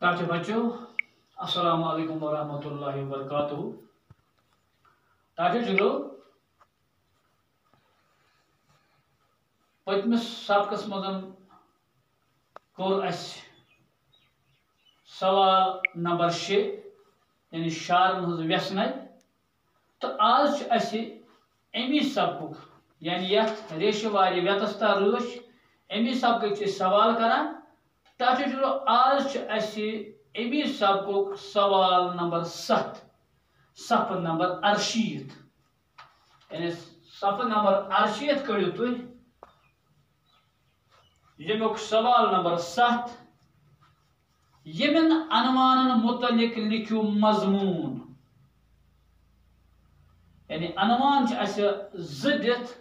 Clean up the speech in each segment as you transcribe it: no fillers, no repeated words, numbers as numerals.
طلبہ بچو السلام علیکم ورحمۃ اللہ وبرکاتہ طلبہ جگرو پتمس سبقس مزن کور اس سوال نمبر 6 یعنی شارن ہز ویسن تو آج اسی امی سبق یعنی یت ریشہ واری ویتستا رش امی سبق سوال کران طلبہ جگرو آج اسی امی سبق سوال نمبر 7 صفحہ نمبر 68 یعنی صفحہ نمبر 68 کڑیو تھی یمیک سوال نمبر 7 یمن عنوان متعلق لکھو مضمون یعنی عنوان اس زدت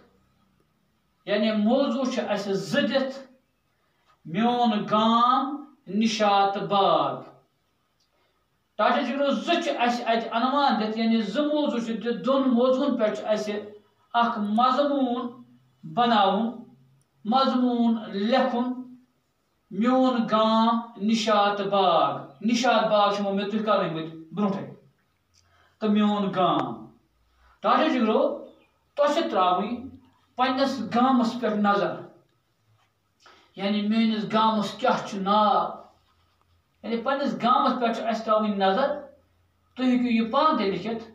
یعنی موضوع اس زدت میون گام نشات باغ طلبہ جگرو زچ اس ات عنوان دت یعنی ز موضوع دت دون موضوعن پہ اس اخ مضمون بناون مضمون لکھن میون گام نشات باغ شمو میں تھی کر برونٹے تو میون گام طلبہ جگرو تہ تراوی پنس گامس پہ نظر یعنی میانس گامس کیا ناو یعنی پنس گامس پہ اس تراوی نظر تھی ہیکو یہ پان تہ لکھت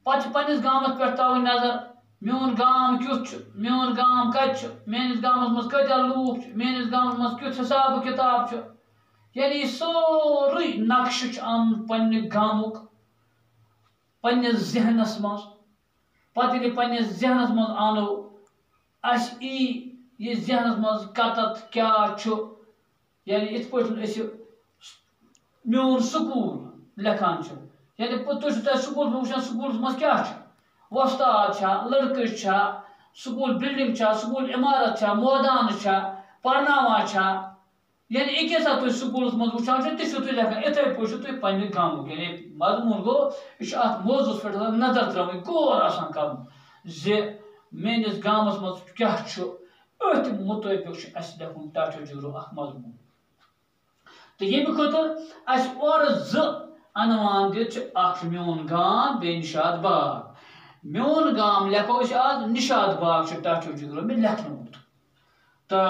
پتہ پنس گامس پہ تراوی نظر میون گام کیُتھ میون گام کتہ میانس گامس مز کتیا لوک میانس گامس مز کیُتھ حساب کتاب یعنی یہ سوری نقشہ ان پنہ گامک پنس ذہنس مز پتہ ییٚلہِ پنس ذہنس مز آنو اس یہ ذہنس مز کتت کیا یعنی ات پہ میون سکول لکھان یعنی تھی سکول وچان سکولس مز کیا وستاد لڑکہ سکول بلڈنگ سکول عمارت مودان پرناوان یعنی یہ کیسا تھی سکولس مز وچان تھی لکھان اتھے پہ تھی پنہ گامک یعنی مضمون گو یہ ات موضوع پہ نظر تراوی غور آسان کرن زِ میانس گامس مز کیا ات مطابق اس لکھن طلبہ جگرو اخ مضمون تو یمہ خاطر اس اور ز عنوان دت اخ میون گام بے نشاد باغ میون گام لکھو اس آج نشاد باغ طلبہ جگرو میں لکھنوت تو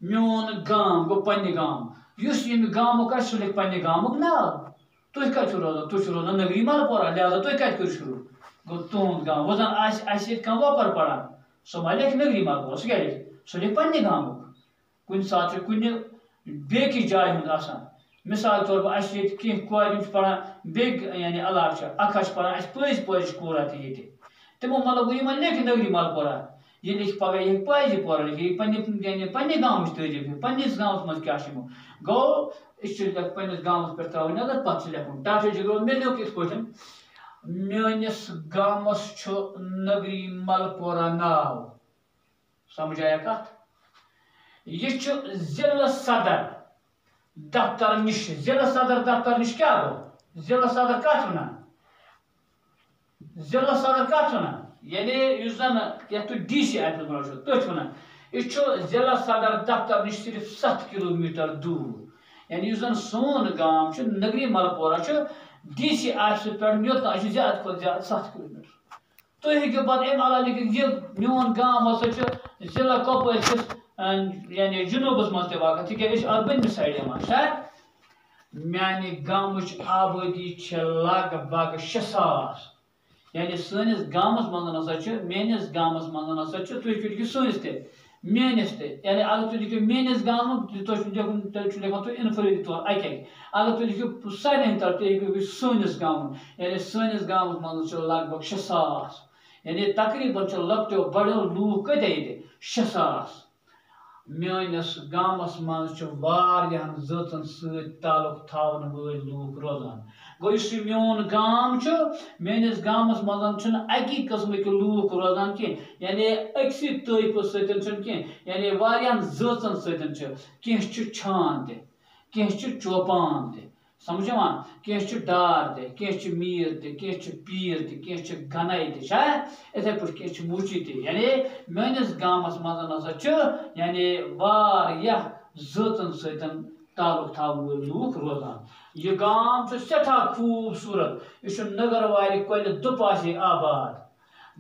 میون گام گو پنہ گام اس یم گامک سہ لکھ پنہ گامک ناو تھی کت روزان تھی روزان نگری مل پورہ لہذا تھی کت کر شروع گو تہد گام وہ زن آس کھانا وپر پڑان سہ ما لکھ نگری مل پورہ سہ کیا لکھ سہ لکھ پنہ گامک کن سات کن بیکس جائے ہند آسان مثال طور پر اس کی کورِ پڑھان بیک یعنی علاقہ اکھ پڑھان اس پٔزۍ کورا تہ یہ تمو مطلب یہ لکھ نگری مل پورہ یہ لکھ پگہ یہ پٔزۍ پورہ لکھ یہ یعنی پنہ گامچ تعریف پنس گامس مز کیا گو اس پنس گامس پہ تراوی نظر پتہ لکھن طلبہ جگرو مے لیوک ات پٲٹھۍ میٲنِس گامس چھُ نگری مل پورہ ناو سمجھ آیا کتھ یہ ضلع صدر دفتر نش ضلع صدر دفتر نش کیا گو ضلع صدر کت ونان ضلع صدر کت ونان یعنی اس زن یتھ ڈی سی آفس بنو تھی ونان یہ ضلع صدر دفتر نش صرف 7 کلومیٹر دور یعنی اس زن سون گام نگری مل پورہ ڈی سی آفس پہ یوتان زیادہ کھت زیادہ 7 کلومیٹر تھی ہیکو پتہ امہ علاوہ لکھت یہ میون گام ہسا ضلع کپوٲرۍ کِس یعنی جنوبس مز تہ واقع تکیاز ات بنمہ سائڈ میانہ گامچ آبادی لگ بھگ 6,000 یعنی سٲنِس گامس مز ہسا میٲنِس گامس مز ہسا تھی ہیٚکِو لیکھِتھ سٲنِس تہِ میٲنِس تہِ یعنی اگر تُہۍ لیکھِو میٲنِس گامُک تیٚلہِ چھُ لیکھان تُہۍ انفرٲدی طور اکہِ اگر تُہۍ لیکھِو سارنٕے ہٕنٛدِ طرفہٕ تُہۍ ہیٚکِو لیکھِتھ سٲنِس گامُک یعنی سٲنِس گامس مز لگ بھگ 6,000 یعنی تقریباً لۄکٹیو بڑیو لوٗکھ کۭتیاہ ییٚتہِ 6,000 میٲنِس گامس مز واریاہن ذٲژن سۭتۍ تعلق تھاون وٲلۍ لوٗکھ روزان گوٚو یُس یہِ میون گام میٲنِس گامس مز چھنہٕ اکی قسمٕکۍ لوٗکھ روزان کینٛہہ یعنی أکسٕے طٲیفہٕ سۭتۍ چھنہٕ کینٛہہ یعنی واریاہن ذٲژن سۭتۍ چھِ کینٛہہ چھِ چھان تہِ کینٛہہ چھِ چوپان تہِ سمجھ یِوان کینٛہہ چھِ ڈار تہِ کینٛہہ چھِ میٖر تہِ کینٛہہ چھِ پیٖر تہِ کینٛہہ چھِ گنَے تہِ چھا اِتھے پٲٹھۍ کینٛہہ چھِ موچی تہِ یعنی میٲنِس گامس مز ہسا یعنی واریاہ ذٲژن سۭتۍ تعلق تھاون وٲلۍ لوٗکھ روزان یہ گام چھُ سٮ۪ٹھاہ خوٗبصوٗرت یہِ چھُ نگروارِ کۄلہِ دُپاسے آباد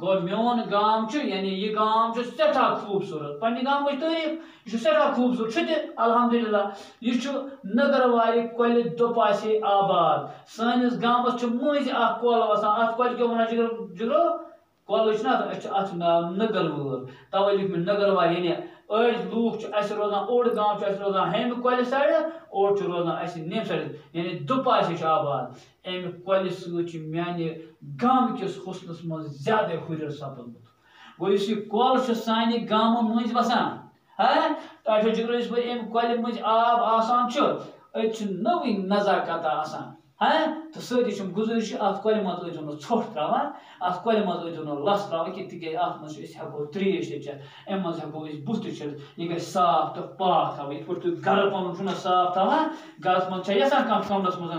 گوٚو میون گام چھُ یعنی یہ گام چھُ سٮ۪ٹھاہ خوٗبصوٗرت پننہِ گامٕچ تعریٖف یہِ چھُ سٮ۪ٹھاہ خوٗبصوٗرت چھُ تہِ الحمدللہ یہِ چھُ نگروارِ کۄلہِ دُپاسے آباد سٲنِس گامس چھُ مٔنٛزۍ اکھ کۄل وسان اتھ کۄلہِ کیٛاہ ونان جگرو کۄلہٕ چھُنہ أسۍ چھِ اتھ ناو نٔگل وٲر توے لیوٗکھ مےٚ نگروارِ یعنی أڑۍ لوٗکھ چھِ اَسہِ روزان اوٚڑ گام چھُ اَسہِ روزان ہیٚمہِ کۄلہِ سایڈٕ اوٚڑ چھُ روزان اَسہِ نیٚمہِ سایڈٕ یعنی دُپاسے چھُ آباد اَمہِ کۄلہِ سۭتۍ چھُ میانہِ گامٕکِس حُسنس منٛز زیادَے ہُرٮ۪ر سپدمُت گوٚو یُس یہِ کۄل چھُ سانہِ گامہٕ مٔنٛزۍ وسان ٹاٹھو جگرو یِژ پھِرِ اَمہِ کۄلہِ مٔنٛزۍ آب آسان چھُ أتۍ چھِ نٔوٕے نزاکتا آسان تہٕ سٲری چھُم گُزٲرِش اتھ کۄلہِ منٛز ٲسۍزیو نہٕ ژھۄٹھ تراوان اتھ کۄلہِ منٛز ٲسۍزیو نہٕ لَژھ تراوان کینٛہہ تِکیازِ اتھ منٛز چھِ أسۍ ہٮ۪کو ترٛیش تہِ چٮ۪تھ اَمہِ منٛز ہٮ۪کو أسۍ بُتھ تہِ چھٔلِتھ یہِ گژھِ صاف تہٕ پاک تھاوٕنۍ یِتھ پٲٹھۍ تُہۍ گرٕ پنُن چھُو نہ صاف تھاوان گرس منٛز چھا یژھان کانٛہہ کمرس منٛز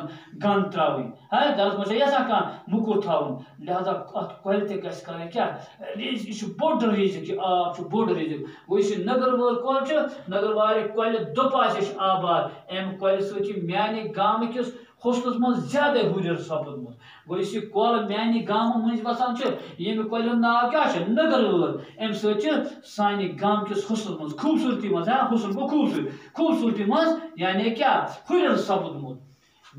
گنٛد تراوٕنۍ گرس منٛز چھا یژھان کانٛہہ موٚکُر تھاوُن لہذا اتھ کۄلہِ تہِ گژھِ کرٕنۍ کیٛاہ یہِ چھُ بوٚڑ رِزِق یہِ آب چھُ بوٚڑ رِزِق گوٚو یُس یہِ نگروٲر کۄل چھِ نگروارِ کۄلہِ دُپاسے چھِ آباد اَمہِ کۄلہِ سۭتۍ چھِ میانہِ گامٕکِس حُسنس منٛز زیادَے ہُرٮ۪ر سپدمُت گوٚو یُس یہِ کۄل میانہِ گامہٕ مٔنٛزۍ وسان چھِ ییٚمہِ کۄلہِ ہُنٛد ناو کیٛاہ چھُ نگروٲر اَمہِ سۭتۍ چھِ سانہِ گامکِس حُسنس منٛز خوٗبصوٗرتی منٛز حُسن گوٚو خوٗبصوٗرتی منٛز یعنی کیٛاہ ہُرٮ۪ر سپدمُت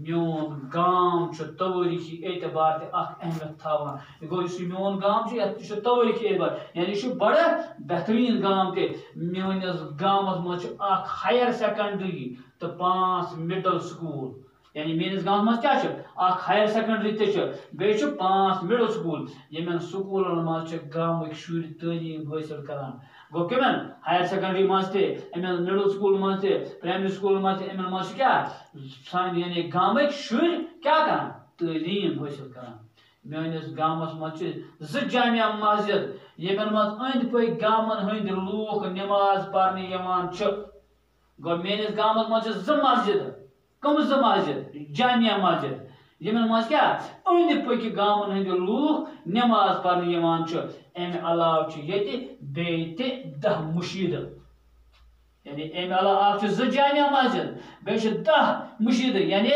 میون گام چھُ تٲریٖخی اعتبار تہِ اکھ اہمیت تھاوان گوٚو یُس یہِ میون گام چھُ یتھ چھُ تٲریٖخی اعتبار یعنی یہِ چھُ بڑٕ بہتریٖن گام تہِ میٲنِس گامس منٛز چھُ اکھ ہایر سیکنڈری تہٕ 5 مِڈل سکوٗل یعنی میٲنِس گامس منٛز کیٛاہ چھُ اکھ ہایر سیکنڈری تہِ چھُ بیٚیہِ چھُ 5 مِڈل سکوٗل یِمن سکوٗلن منٛز چھِ گامٕکۍ شُرۍ تعلیٖم حٲصِل کران گوٚو کٔمن ہایر سیکنڈری منٛز تہِ یِمن مِڈل سکوٗل منٛز تہِ پرایمری سکوٗلن منٛز تہِ یِمن منٛز چھِ کیٛاہ سانہِ یعنی گامٕکۍ شُرۍ کیٛاہ کران تعلیٖم حٲصِل کران میٲنِس گامس منٛز چھِ 2 جامع مسجد یِمن منٛز أنٛدۍ پٔکۍ گامن ہٕنٛدۍ لوٗکھ نٮ۪ماز پرنہِ یِوان چھِ گوٚو میٲنِس گامس منٛز چھِ 2 مسجد کم 2 مسجد جامع مسجد یِمن منٛز کیٛاہ أنٛدۍ پٔکۍ گامن ہٕنٛدۍ لوٗکھ نٮ۪ماز پرنہِ یِوان چھِ اَمہِ علاوٕ چھِ ییٚتہِ بیٚیہِ تہِ 10 مُشیٖدٕ یعنی اَمہِ علاوٕ اکھ چھُ 2 جامع مسجد بیٚیہِ چھِ 10 مُشیٖدٕ یعنی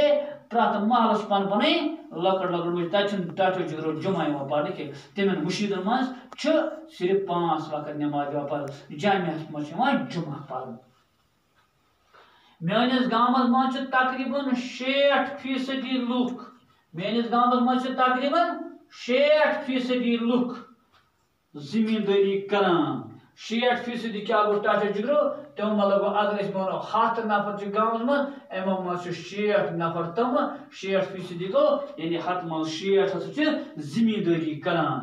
پرٛٮ۪تھ محلس چھِ پنٕنۍ پنٕنۍ لۄکٕٹ لۄکٕٹ مُشیٖد تتہِ چھُنہٕ ٹاٹھو جگرو جُمعہ یِوان پرنہٕ کینٛہہ تِمن مُشیٖدن منٛز چھِ صرف 5 وقت نٮ۪ماز یِوان پرنہٕ جامعس منٛز چھِ یِوان جُمعہ پرنہٕ میٲنِس گامس منٛز چھِ تقریٖباً 60% لُکھ میٲنِس گامس منٛز چھِ تقریٖباً 60% لُکھ زٔمیٖندٲری کران 60% کیٛاہ گوٚو ٹاٹھو جگرو تِمو مطلب گوٚو اگر أسۍ وَنو 100 نفر چھِ گامس منٛز یِمو منٛز چھِ 60 نفر تِمہٕ 60% گوٚو یعنی 100 منٛز 60 ہسا چھِ زٔمیٖندٲری کران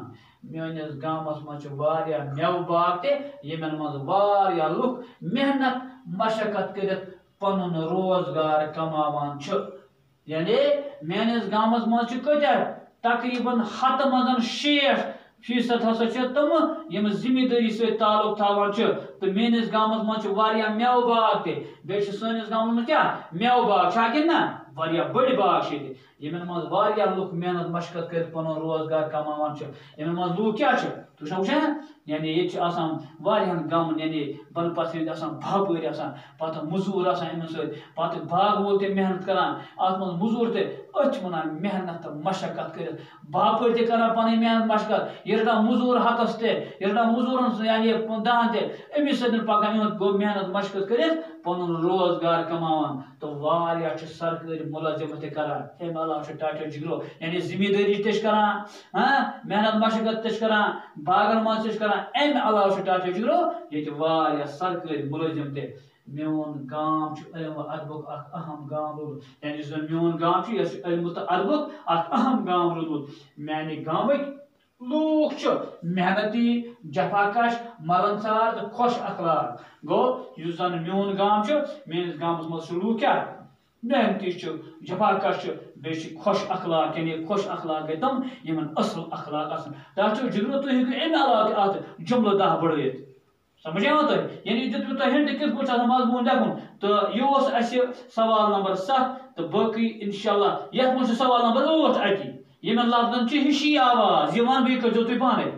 میٲنِس گامس منٛز چھِ واریاہ مٮ۪وٕ باغ تہِ یِمن منٛز واریاہ لُکھ محنت مشقت کٔرِتھ پنُن روزگار کماوان چھِ یعنی میٲنِس گامس منٛز چھِ کۭتیاہ تقریٖباً 100 منٛز 60% ہسا چھِ تِمہٕ یِم زٔمیٖندٲری سۭتۍ تعلق تھاوان چھِ تہٕ میٲنِس گامس منٛز چھِ واریاہ مٮ۪وٕ باغ تہِ بیٚیہِ چھِ سٲنِس گامس منٛز کیٛاہ مٮ۪وٕ باغ چھا کِنہٕ نہ واریاہ بٔڑۍ باغ چھِ ییٚتہِ یِمن منٛز واریاہ لُکھ محنت مشقت کٔرِتھ پنُن روزگار کماوان چھِ یِمن منٛز لُکھ کیٛاہ چھِ تُہۍ چھِو وٕچھان یعنی ییٚتہِ چھِ آسان واریاہن گامن یعنی بۄنہٕ پتہٕ ہٕنٛدۍ آسان باپٲرۍ آسان پتہٕ موٚزوٗر آسان یِمن سۭتۍ پتہٕ باغہٕ وول تہِ محنت کران اتھ منٛز موٚزوٗر تہِ أتھۍ چھِ ونان محنت تہٕ مشقت کٔرِتھ باپٲرۍ تہِ کران پنٕنۍ محنت مشقت یہِ رٹان موٚزوٗر ہتس تہِ یہِ رٹان موٚزوٗرن یعنی 10 تہِ أمِس سۭتۍ پکان یِہُنٛد گوٚو محنت مشقت کٔرِتھ پنُن روزگار کماوان تہٕ واریاہ چھِ سرکٲرۍ مُلٲزمت تہِ کران اَمہِ علاوٕ چھِ ٹاٹھو جگرو یعنی زٔمیٖندٲری تہِ چھِ کران محنت مشقت تہِ چھِ کران باغن منٛز تہِ چھِ کران اَمہِ علاوٕ چھِ ٹاٹھو جگرو ییٚتہِ واریاہ سرکٲرۍ مُلٲزم تہِ میون گام چھُ علم و ادبُک اکھ اہم گام روٗدمُت یعنی یُس زن میون گام چھُ یہِ چھُ علمہٕ تہٕ ادبُک اکھ اہم گام روٗدمُت میانہِ گامٕکۍ لوٗکھ چھِ محنتی جفا کش ملنسار تہٕ خۄش اخلاق گوٚو یُس زن میون گام چھُ میٲنِس گامس منٛز چھِ لوٗکھ کیٛاہ محنتی چھِ جفا کش چھِ بیٚیہِ چھِ خۄش اخلاق یعنی خۄش اخلاق گٔے تِم یِمن اصٕل اخلاق آسان ٹاٹھو جگرو تُہۍ ہیٚکِو اَمہِ علاوٕ تہِ اتھ جُملہٕ 10 بڑٲیِتھ سمجھ آو تۄہہِ یعنی دیُت مےٚ تۄہہِ ہِنٹ کِتھ پٲٹھۍ چھُ آسان مضموٗن لیکھُن تہٕ یہِ اوس اَسہِ سوال نمبر 7 تہٕ باقٕے انشاءاللہ یتھ منٛز چھُ سوال نمبر 8 اَتہِ یِمن لفظن چھِ ہِشی آواز یہِ وَنہٕ بہٕ یہِ کٔرۍزیو تُہۍ پانے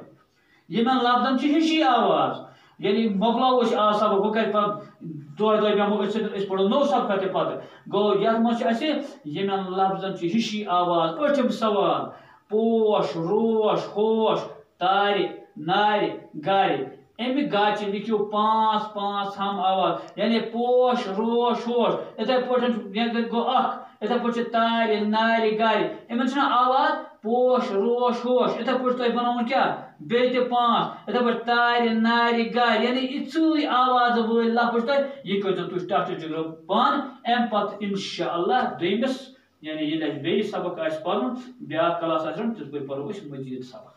یِمن لفظن چھِ ہِشی آواز یعنی مۄکلاوو أسۍ آز سبق وۄنۍ کَتہِ پَتہٕ دۄہے بیٚہمو أسۍ پَرو نوٚو سبقہ تہِ پَتہٕ گوٚو یَتھ منٛز چھُ اَسہِ یِمن لفظن چھِ ہِشی آواز ٲٹھِم سوال پوش روش ہوش تارِ نارِ گارِ اَمہِ گاچہِ لیکھِو 5 5 ہم آواز یعنی پوش روش ہوش یِتھَے پٲٹھۍ گوٚو اکھ یِتھَے پٲٹھۍ چھِ تارِ نارِ گارِ یِمن چھِنہ آواز پوش روش ہوش یِتھَے پٲٹھۍ تۄہہِ بناوُن کیٛاہ بیٚیہِ تہِ 5 یِتھَے پٲٹھۍ تارِ نارِ گارِ یعنی یِژٕے آوازٕ وٲلۍ لفظ تۄہہِ یہِ کٔرۍزیو تُہۍ ٹَٹھٕ جِگرٕ بنٛد اَمہِ پَتہٕ اِنشاء اللہ دوٚیمِس یعنی ییٚلہِ اَسہِ بیٚیہِ سبق آسہِ پَرُن بیٛاکھ کلاس آسہِ رَٹُن تِتھ پٲٹھۍ پَرو أسۍ مزیٖد سبق